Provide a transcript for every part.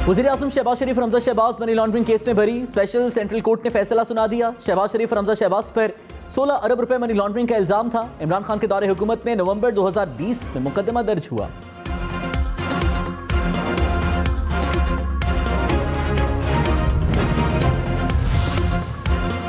वज़ीर-ए-आज़म शहबाज शरीफ Ramza Shahbaz money laundering case में भरी। स्पेशल सेंट्रल कोर्ट ने फैसला सुना दिया। शहबाज शरीफ रमज़ा शहबाज पर 16 अरब रुपए मनी लॉन्ड्रिंग का इल्जाम था। इमरान खान के दौरे हुकूमत में नवंबर 2020 में मुकदमा दर्ज हुआ।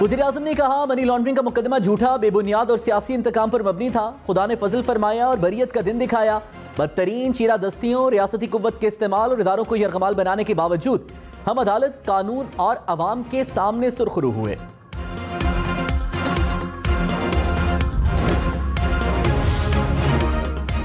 वज़ीर-ए-आज़म ने कहा, मनी लॉन्ड्रिंग का मुकदमा झूठा, बेबुनियाद और सियासी इंतकाम पर मबनी था। खुदा ने फजल फरमाया और बरियत का दिन दिखाया। बदतरीन चीरा दस्तियों, रियासती कुव्वत के इस्तेमाल और इदारों को यरगमाल बनाने के बावजूद हम अदालत, कानून और अवाम के सामने सुरखरू हुए।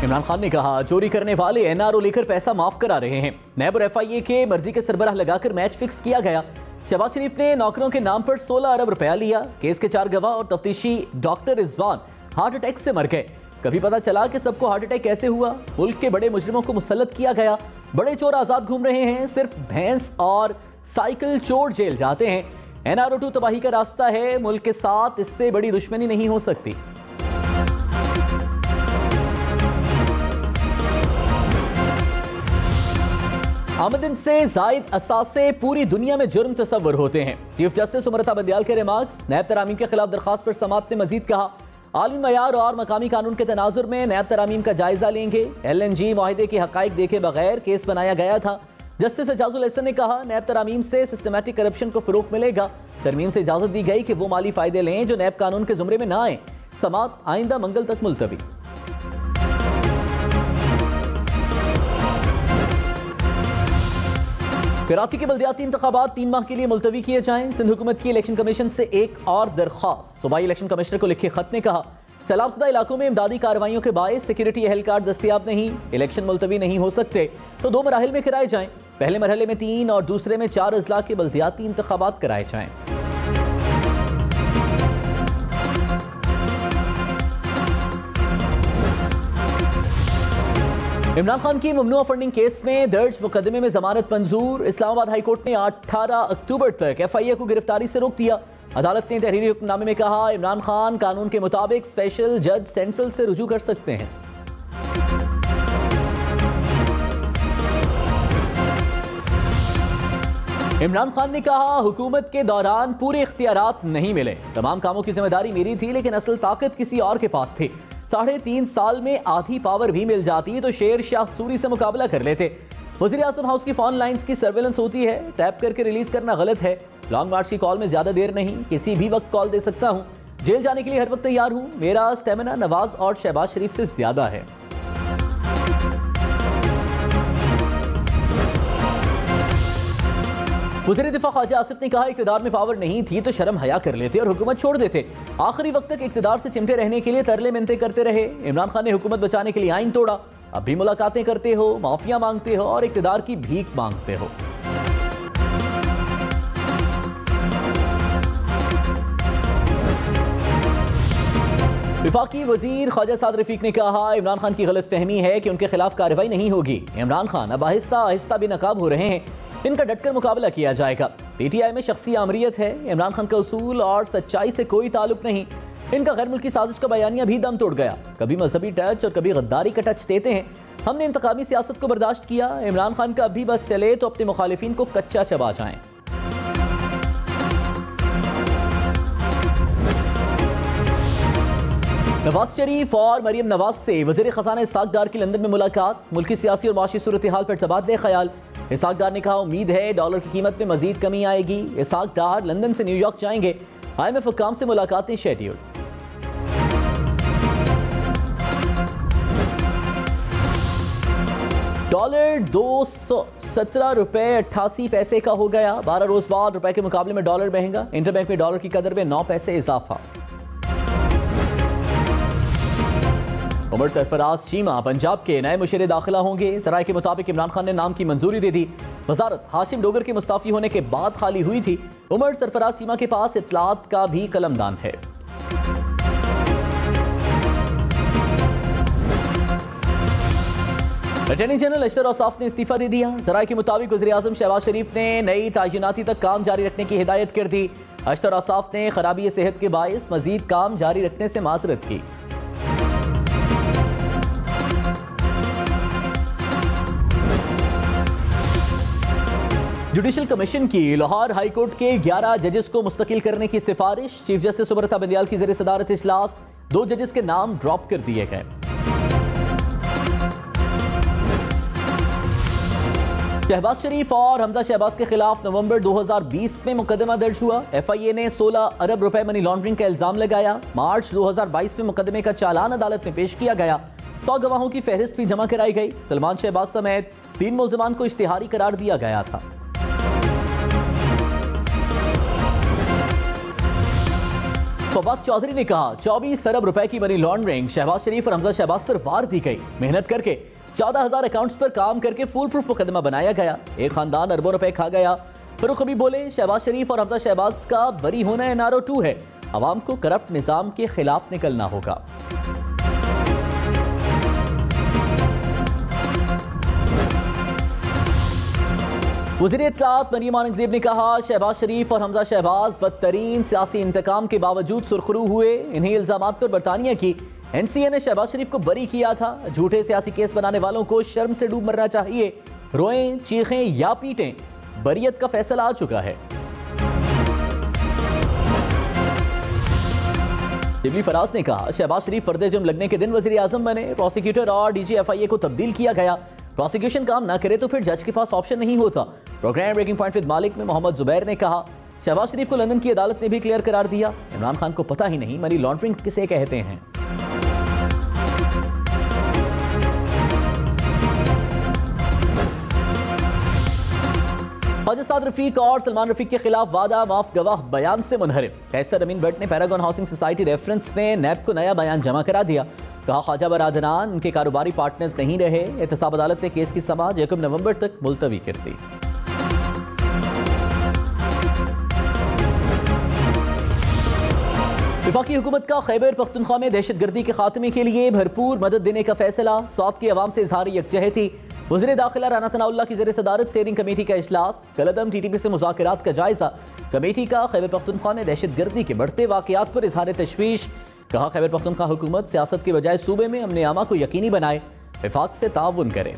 इमरान खान ने कहा, चोरी करने वाले एनआरओ लेकर पैसा माफ करा रहे हैं। नैब और FIA के मर्जी के सरबराह लगाकर मैच फिक्स किया गया। शहबाज शरीफ ने नौकरों के नाम पर 16 अरब रुपया लिया। केस के 4 गवाह और तफ्तीशी डॉक्टर रिजवान हार्ट अटैक से मर गए। कभी पता चला कि सबको हार्ट अटैक कैसे हुआ? मुल्क के बड़े मुजरिमों को मुसल्लत किया गया। बड़े चोर आजाद घूम रहे हैं। सिर्फ भैंस और साइकिल चोर जेल जाते हैं। NRO 2 तबाही का रास्ता है। मुल्क के साथ इससे बड़ी दुश्मनी नहीं हो सकती। आमदन से जायद असासे पूरी दुनिया में जुर्म तस्वर होते हैं। चीफ जस्टिस उमरता बंदियाल के रिमार्क्स। नैब तरामीम के खिलाफ दरखास्त पर समाअत ने मजीद कहा, आलमी मयार और मकामी कानून के तनाजुर में नैब तरामीम का जायजा लेंगे। LNG माहिदे के हकाइक देखे बगैर केस बनाया गया था। जस्टिस एजाजुल एहसन ने कहा, नैब तरामीम से सिस्टमैटिक करप्शन को फरोग मिलेगा। तरमीम से इजाजत दी गई कि वो माली फायदे लें जो नैब कानून के जुमरे में ना आए। समाअत आइंदा मंगल तक मुलतवी। कराची के बल्दियाती इंतखाबात 3 माह के लिए मुलतवी किए जाएं। सिंध हुकूमत की इलेक्शन कमीशन से एक और दरख्वास्त। सूबाई इलेक्शन कमिश्नर को लिखे खत ने कहा, सैलाबशुदा इलाकों में इमदादी कार्रवाइयों के बायस सिक्योरिटी एहलकार दस्तियाब नहीं, इलेक्शन मुलतवी नहीं हो सकते तो 2 मराहिल में कराए जाएं। पहले मरहले में 3 और दूसरे में 4 अजला के बल्दियाती इंतखाबात कराए जाएं। इमरान खान की ममनुआ फंडिंग केस में दर्ज मुकदमे में जमानत मंजूर। इस्लामाबाद हाई कोर्ट ने 18 अक्टूबर तक FIA को गिरफ्तारी से रोक दिया। अदालत ने तहरीरी हुक्मनामे में कहा, इमरान खान कानून के मुताबिक स्पेशल जज सेंट्रल से रुजू कर सकते हैं। इमरान खान ने कहा, हुकूमत के दौरान पूरे इख्तियारात नहीं मिले। तमाम कामों की जिम्मेदारी मेरी थी, लेकिन असल ताकत किसी और के पास थी। 3.5 साल में आधी पावर भी मिल जाती तो शेर शाह सूरी से मुकाबला कर लेते। वज़ीर-ए-आज़म हाउस की फोन लाइंस की सर्वेलेंस होती है, टैप करके रिलीज करना गलत है। लॉन्ग मार्च की कॉल में ज्यादा देर नहीं, किसी भी वक्त कॉल दे सकता हूं। जेल जाने के लिए हर वक्त तैयार हूं। मेरा स्टेमिना नवाज और शहबाज शरीफ से ज्यादा है। वज़ीर दिफा ख्वाजा आसिफ ने कहा, इक़्तिदार में पावर नहीं थी तो शर्म हया कर लेते और हुकूमत छोड़ देते। आखिरी वक्त तक इक़्तिदार से चिमटे रहने के लिए तरले मिन्नतें करते रहे। इमरान खान ने हुकूमत बचाने के लिए आइन तोड़ा। अब भी मुलाकातें करते हो, माफिया मांगते हो और इक़्तिदार की भीख मांगते हो। विफाकी वजीर ख्वाजा साद रफीक ने कहा, इमरान खान की गलत फहमी है कि उनके खिलाफ कार्रवाई नहीं होगी। इमरान खान अब आहिस्ता आहिस्ता बेनकाब हो रहे हैं। इनका डटकर मुकाबला किया जाएगा। PTI में शख्सी आमरीत है। इमरान खान का उसूल और सच्चाई से कोई ताल्लुक नहीं। इनका गैर मुल्की साजिश का बयानिया भी दम तोड़ गया। कभी मजहबी टच और कभी गद्दारी का टच देते हैं। हमने इंतकामी सियासत को बर्दाश्त किया। इमरान खान का अभी बस चले तो अपने मुखालिफिन को कच्चा चबा जाएं। नवाज शरीफ और मरियम नवाज से वज़ीर ख़ज़ाना इसहाक डार की लंदन में मुलाकात। मुल्की सियासी और माशी सूरत हाल पर तबादले ख्याल। इसहाक डार ने कहा, उम्मीद है डॉलर की कीमत में मजीद कमी आएगी। इसहाक डार लंदन से न्यूयॉर्क जाएंगे। IMF हुक्काम से मुलाकातें शेड्यूल। डॉलर 217 रुपए 88 पैसे का हो गया। 12 रोज बाद रुपए के मुकाबले में डॉलर महंगा। इंटरबैंक में डॉलर की कदर में 9 पैसे इजाफा। उमर सरफराज चीमा पंजाब के नए मुशीर दाखिला होंगे। जराये के मुताबिक इमरान खान ने नाम की मंजूरी दे दी। वजारत हाशिम डोगर के मुस्ताफी होने के बाद खाली हुई थी। उमर सरफराज चीमा के पास इत्तलात का भी कलमदान है। अटॉर्नी जनरल अशर औसाफ ने इस्तीफा दे दिया। जराये के मुताबिक वज़ीर-ए-आज़म शहबाज शरीफ ने नई तायुनाती तक काम जारी रखने की हिदायत कर दी। अशर औसाफ ने खराबी सेहत के बायस मजीद काम जारी रखने से माजरत की। जुडिशल कमीशन की लाहौर हाई कोर्ट के 11 जजेस को मुस्तकिल करने की सिफारिश। चीफ जस्टिस सुब्रता बंदयाल की ज़ेर सदारत इजलास, 2 जजेस के नाम ड्रॉप कर दिए गए। शहबाज शरीफ और हमजा शहबाज के खिलाफ नवंबर 2020 में मुकदमा दर्ज हुआ। FIA ने 16 अरब रुपए मनी लॉन्ड्रिंग का इल्जाम लगाया। मार्च 2022 में मुकदमे का चालान अदालत में पेश किया गया। 100 गवाहों की फहरिस्त भी जमा कराई गई। सलमान शहबाज समेत 3 मुल्जिमान को इश्तिहारी करार दिया गया था। फवाद चौधरी ने कहा 24 अरब रुपए की मनी लॉन्ड्रिंग शहबाज शरीफ और हमजा शहबाज पर वार दी गई। मेहनत करके 14,000 अकाउंट्स पर काम करके फुल प्रूफ मुकदमा बनाया गया। एक खानदान अरबों रुपए खा गया। फरूख हबीब बोले शहबाज शरीफ और हमजा शहबाज का बरी होना NRO 2 है। अवाम को करप्ट निजाम के खिलाफ निकलना होगा। वज़ीर इत्तलात मरियम औरंगज़ेब ने कहा शहबाज शरीफ और हमजा शहबाज बदतरीन सियासी इंतकाम के बावजूद सुरखरू हुए। इन्हीं इल्जामात पर बरतानिया की NCA ने शहबाज शरीफ को बरी किया था। झूठे सियासी केस बनाने वालों को शर्म से डूब मरना चाहिए। रोएं, चीखें या पीटें, बरियत का फैसला आ चुका है। शिबली फराज ने कहा शहबाज शरीफ फर्द जुर्म लगने के दिन वज़ीर आज़म बने। प्रोसिक्यूटर और DG FIA को तब्दील किया गया। प्रोसिक्यूशन काम ना करे तो फिर जज के पास ऑप्शन नहीं होता। प्रोग्राम ब्रेकिंग पॉइंट विद मालिक में मोहम्मद जुबैर ने कहा शहबाज शरीफ को लंदन की अदालत ने भी क्लियर करार दिया। इमरान खान को पता ही नहीं मनी लॉन्ड्रिंग किसे कहते हैं। ख्वाजा साद रफीक और सलमान रफीक के खिलाफ वादा माफ गवाह बयान से मुनहरिफ। कैसर अमीन भट्ट ने पैरागॉन हाउसिंग सोसाइटी रेफरेंस में नैब को नया बयान जमा करा दिया। कहा ख्वाजा बरादरान उनके कारोबारी पार्टनर्स नहीं रहे। एहतसाब अदालत ने केस की समाअत 1 नवंबर तक मुलतवी कर दी। वफाकी हुकूमत का खैबर पख्तूनख्वा में दहशतगर्दी के खात्मे के लिए भरपूर मदद देने का फैसला। साथ की अवाम से इजहार यकजहती। वज़ीर दाखिला राना सनाउल्लाह की ज़ेर सदारत स्टीयरिंग कमेटी का इजलास। कलअदम TTP से मुज़ाकरात का जायजा। कमेटी का खैबर पख्तूनख्वा में दहशतगर्दी के बढ़ते वाक़यात पर इजहार तशवीश। कहा खैबर पख्तूनख्वा हुकूमत सियासत के बजाय सूबे में अमन आमा को यकीनी बनाए, वफाक से ताउन करे।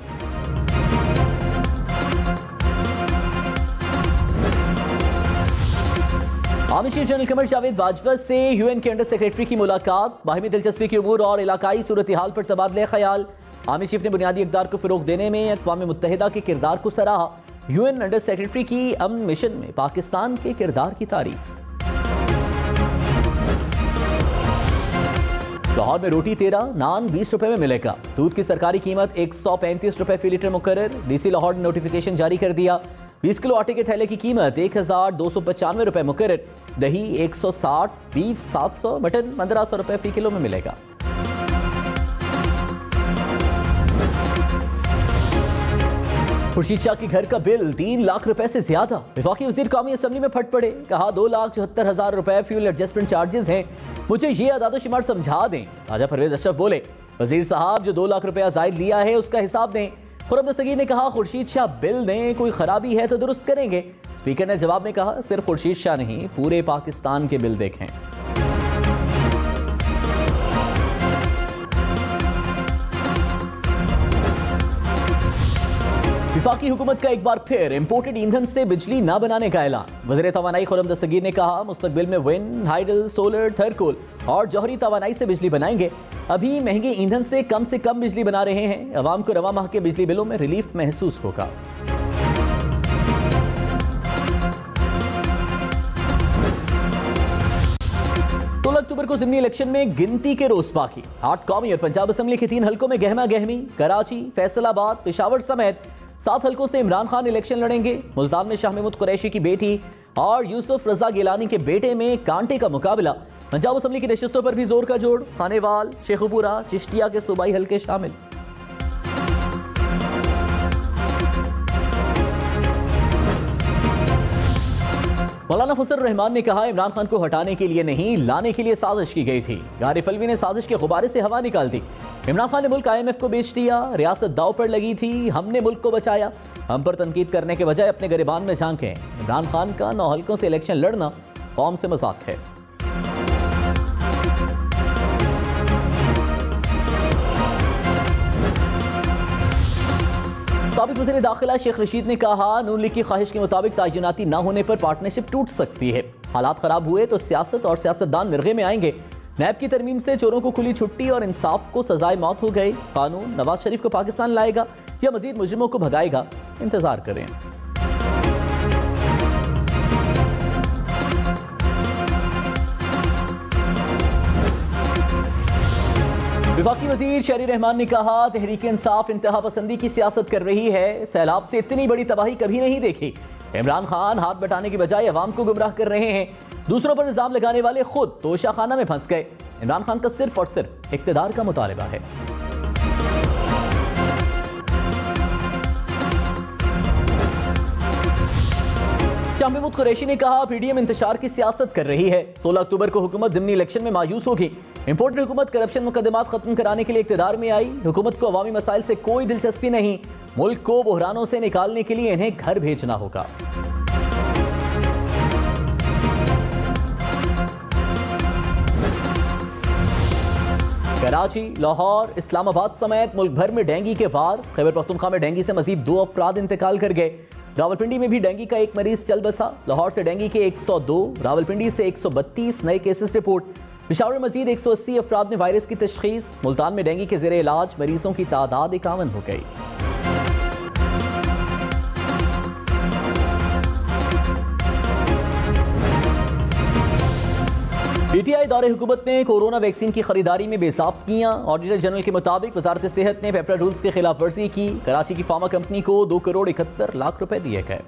Army chief general Qamar Javed Bajwa से UN के अंडर सेक्रेटरी की मुलाकात। बाहमी दिलचस्पी के उमूर और इलाकाई सूरत हाल पर तबादले ख्याल। आर्मी चीफ ने बुनियादी इक़दार को फ़रोग़ देने में अक़वाम मुत्तहिदा के किरदार को सराहा। UN अंडर सेक्रेटरी की अमन मिशन में पाकिस्तान के किरदार की तारीफ। लाहौर में रोटी 13, नान 20 रुपए में मिलेगा। दूध की सरकारी कीमत 135 रुपए फी लीटर मुकर्रर। DC लाहौर ने नोटिफिकेशन जारी कर दिया। 20 किलो आटे के थैले की कीमत 1295 रुपए मुकर्रर। दही 160, बीफ 700, मटन 1500 रुपए फी किलो में मिलेगा। खुर्शीद शाह के घर का बिल 3 लाख रुपए से ज्यादा। वफाकी वज़ीर कौमी असम्बली में फट पड़े। कहा 2,74,000 रुपए फ्यूल एडजस्टमेंट चार्जेस हैं। मुझे ये अदाद-ओ-शुमार समझा दें। राजा परवेज अशरफ बोले वज़ीर साहब जो 2 लाख रुपया जायद लिया है उसका हिसाब दें। खुर्रम दस्तगीर ने कहा खुर्शीद शाह बिल दें, कोई खराबी है तो दुरुस्त करेंगे। स्पीकर ने जवाब में कहा सिर्फ खुर्शीद शाह नहीं पूरे पाकिस्तान के बिल देखें। वफाकी हुकूमत का एक बार फिर इंपोर्टेड ईंधन से बिजली न बनाने का ऐलान। वज़ीर तवानाई खुर्रम दस्तगीर ने कहा मुस्तकबिल में विंड, हाइडल, सोलर, थर्कोल और जौहरी तवानाई से बिजली बनाएंगे। अभी महंगे ईंधन से कम बिजली बना रहे हैं। अवाम को रवा माह के बिजली बिलों में रिलीफ महसूस होगा। 16 अक्टूबर को ज़िमनी इलेक्शन में गिनती के रोज बाकी। 8 कौमी और पंजाब असम्बली के 3 हलकों में गहमा गहमी। कराची, फैसलाबाद, पेशावर समेत 7 हलकों से इमरान खान इलेक्शन लड़ेंगे। मुल्तान में शाह महमूद कुरैशी की बेटी और यूसुफ रजा गिलानी के बेटे में कांटे का मुकाबला। पंजाब असम्बली की नशिस्तों पर भी जोर का जोड़। खानेवाल, शेखुपुरा, चिश्तिया के सूबाई हलके शामिल। मौलाना फजल रहमान ने कहा इमरान खान को हटाने के लिए नहीं लाने के लिए साजिश की गई थी। गारिफ अलवी ने साजिश के गुब्बारे से हवा निकाल दी। इमरान खान ने मुल्क IMF को बेच दिया। रियासत दाव पर लगी थी, हमने मुल्क को बचाया। हम पर तनकीद करने के बजाय अपने गिरबान में झांकें। इमरान खान का 9 हलकों से इलेक्शन लड़ना कौम से मजाक है। साबिक वज़ीर दाखिला शेख रशीद ने कहा, नून लीग की ख्वाहिश के मुताबिक ताइनाती न होने पर पार्टनरशिप टूट सकती है। हालात खराब हुए तो सियासत और सियासतदान निर्गे में आएंगे। नैब की तरमीम से चोरों को खुली छुट्टी और इंसाफ को सजाए मौत हो गई। कानून नवाज शरीफ को पाकिस्तान लाएगा या मजीद मुजरिमों को भगाएगा, इंतजार करें। वफाकी वजीर शहरी रहमान ने कहा, तहरीक इंसाफ इंतहा पसंदी की सियासत कर रही है। सैलाब से इतनी बड़ी तबाही कभी नहीं देखी। इमरान खान हाथ बटाने की बजाय अवाम को गुमराह कर रहे हैं। दूसरों पर इल्जाम लगाने वाले खुद तोशाखाना में फंस गए। इमरान खान का सिर्फ और सिर्फ इक्तदार का मुतालिबा है। शाह महमूद कुरैशी ने कहा, पीडीएम इंतशार की सियासत कर रही है। 16 अक्टूबर को हुकूमत ज़िमनी इलेक्शन में मायूस होगी। इंपोर्टेड हुकूमत करप्शन मुकदमात खत्म कराने के लिए इक़्तिदार में आई। हुकूमत को अवामी मसाइल से कोई दिलचस्पी नहीं। मुल्क को बहरानों से निकालने के लिए इन्हें घर भेजना होगा। कराची, लाहौर, इस्लामाबाद समेत मुल्क भर में डेंगू के वार। खैबर पख्तूनख्वा में डेंगू से मजीद 2 अफराद इंतकाल कर गए। रावलपिंडी में भी डेंगू का एक मरीज चल बसा। लाहौर से डेंगू के 102, रावलपिंडी से 132 नए केसेस रिपोर्ट। पेशावर में मजीद 180 अफराद में वायरस की तशखीस। मुल्तान में डेंगू के ज़ेरे इलाज मरीजों की तादाद 51 हो गई। पीटीआई दौरे हुकूमत में कोरोना वैक्सीन की खरीदारी में बेज़ाब्तियां। ऑडिटर जनरल के मुताबिक वजारत सेहत ने पेपरा रूल्स की खिलाफ वर्जी की। कराची की फार्मा कंपनी को 2 करोड़ 71 लाख रुपए दिए गए।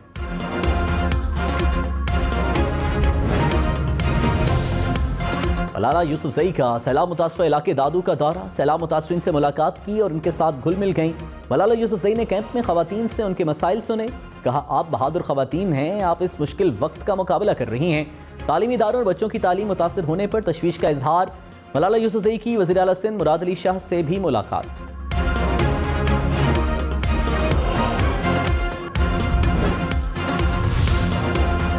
मलाला यूसुफजई का सैलाब मुतासर इलाके दादू का दौरा। सैलाब मुतासरीन से मुलाकात की और उनके साथ घुल मिल गई। मलाला यूसुफजई ने कैंप में खवातीन से उनके मसाइल सुने। कहा, आप बहादुर खवातीन हैं, आप इस मुश्किल वक्त का मुकाबला कर रही हैं। तालीमी इदारों और बच्चों की तालीम मुतासर होने पर तशवीश का इजहार। मलाला यूसुफजई की वज़ीर आला सिंध मुराद अली शाह से भी मुलाकात।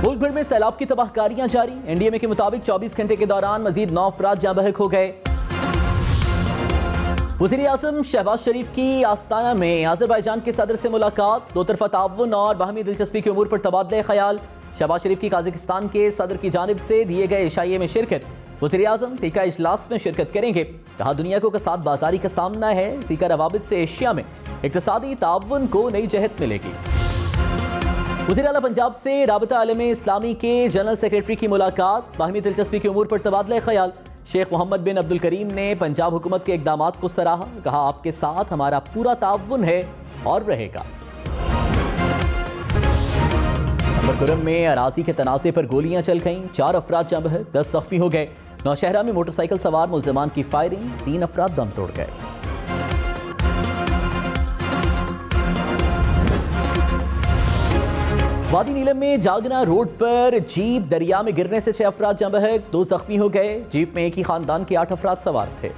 मुल्क भर में सैलाब की तबाहकारियां जारी। एनडीएमए के मुताबिक 24 घंटे के दौरान मजीद 9 अफराद जाँ बहक हो गए। वज़ीर आज़म शहबाज शरीफ की आस्ताना में अज़रबैजान के सदर से मुलाकात। 2 तरफ़ा ताउन और बाहमी दिलचस्पी के उमूर पर तबादले ख्याल। शहबाज शरीफ की काज़ाकिस्तान के सदर की जानिब से दिए गए इशाइये में शिरकत। वज़ीर आज़म सीका इजलास में शिरकत करेंगे। कहा, दुनिया को कसाद बाजारी का सामना है। सीका रवाबित से एशिया में इक़्तिसादी ताउन को नई जहत मिलेगी। वज़ीर आला पंजाब से राबता आलमे इस्लामी के जनरल सेक्रेटरी की मुलाकात। बाहमी दिलचस्पी के उमूर पर तबादले ख्याल। शेख मोहम्मद बिन अब्दुल करीम ने पंजाब हुकूमत के इक़दामात को सराहा। कहा, आपके साथ हमारा पूरा ताउन है और रहेगा। कुरम में अराजी के तनाज़े पर गोलियां चल गईं। 4 अफराद जाँ बहक, 10 ज़ख्मी हो गए। नौशहरा में मोटरसाइकिल सवार मुल्ज़िमान की फायरिंग, 3 अफराद दम तोड़ गए। वादी नीलम में जागना रोड पर जीप दरिया में गिरने से 6 अफराद जाँ बहक, 2 ज़ख्मी हो गए। जीप में एक ही खानदान के 8 अफराद सवार थे।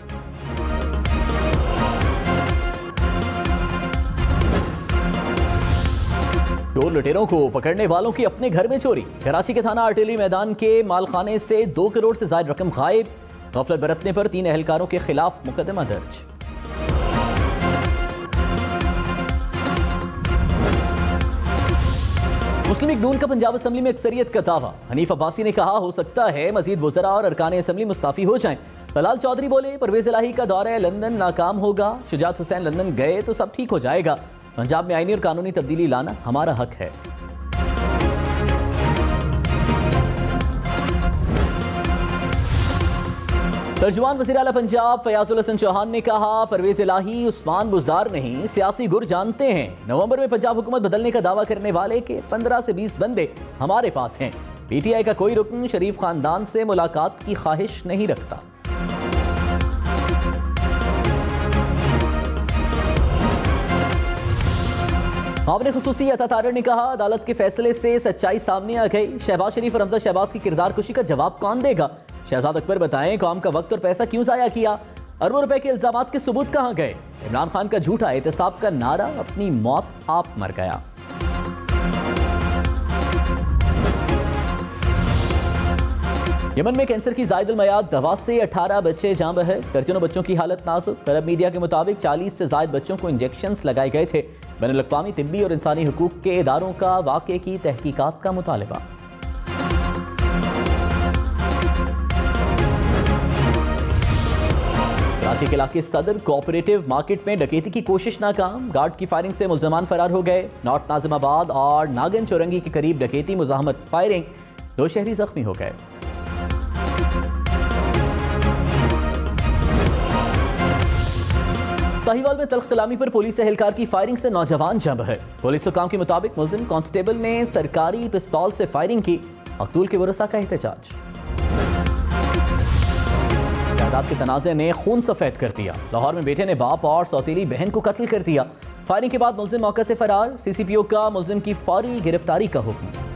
चोर लुटेरों को पकड़ने वालों की अपने घर में चोरी। कराची के थाना आर्टिलरी मैदान के मालखाने से 2 करोड़ से ज्यादा रकम गायब। गफलत बरतने पर 3 एहलकारों के खिलाफ मुकदमा दर्ज। मुस्लिम लीग नून का पंजाब असम्बली में अक्सरियत का दावा। हनीफ अब्बासी ने कहा, हो सकता है मजीद वज़रा और अरकान असम्बली मुस्ताफी हो जाएं। तलाल चौधरी बोले, परवेज इलाही का दौरा लंदन नाकाम होगा। शुजात हुसैन लंदन गए तो सब ठीक हो जाएगा। पंजाब में आईनी और कानूनी तब्दीली लाना हमारा हक है। तर्जुमान वज़ीर आला पंजाब फयाजुल हसन चौहान ने कहा, परवेज इलाही उस्मान बुज़दार नहीं, सियासी गुर जानते हैं। नवंबर में पंजाब हुकूमत बदलने का दावा करने वाले के 15 से 20 बंदे हमारे पास हैं। पीटीआई का कोई रुकन शरीफ खानदान से मुलाकात की ख्वाहिश नहीं रखता। आमने खुसूसी अता तारड़ ने कहा, अदालत के फैसले से सच्चाई सामने आ गई। शहबाज शरीफ और हमजा शहबाज की किरदार कुशी का जवाब कौन देगा? शहजाद अकबर बताएं, कौम का वक्त और पैसा क्यों जाया किया? अरबों रुपए के इल्जामात के सबूत कहां गए? इमरान खान का झूठा एहतसाब का नारा, अपनी मौत आप मर गया। यमन में कैंसर की जायद मयाद दवा से 18 बच्चे जान बहे, दर्जनों बच्चों की हालत नाजुक। अरब मीडिया के मुताबिक 40 से ज्यादा बच्चों को इंजेक्शंस लगाए गए थे। बैनुल-अक़वामी तिब्बी और इंसानी हुकूक के इदारों का वाक़े की तहकीकात का मुतालबा। कराची के इलाके सदर कोऑपरेटिव मार्केट में डकैती की कोशिश नाकाम, गार्ड की फायरिंग से मुल्जमान फरार हो गए। नॉर्थ नाजिमाबाद और नागन चौरंगी के करीब डकैती मुज़ाहमत फायरिंग, 2 शहरी जख्मी हो गए। साहिवाल में तल्ख कलामी पर पुलिस एहलकार की फायरिंग से नौजवान जंब है। पुलिस हुकाम के मुताबिक मुल्जिम कांस्टेबल ने सरकारी पिस्तौल से फायरिंग की। मकतूल के वरसा का एहतजाज। जायदाद के तनाज़े ने खून सफेद कर दिया। लाहौर में बेटे ने बाप और सौतेली बहन को कत्ल कर दिया। फायरिंग के बाद मुल्जिम मौके से फरार। CCPO का मुल्जिम की फौरी गिरफ्तारी का हुक्म।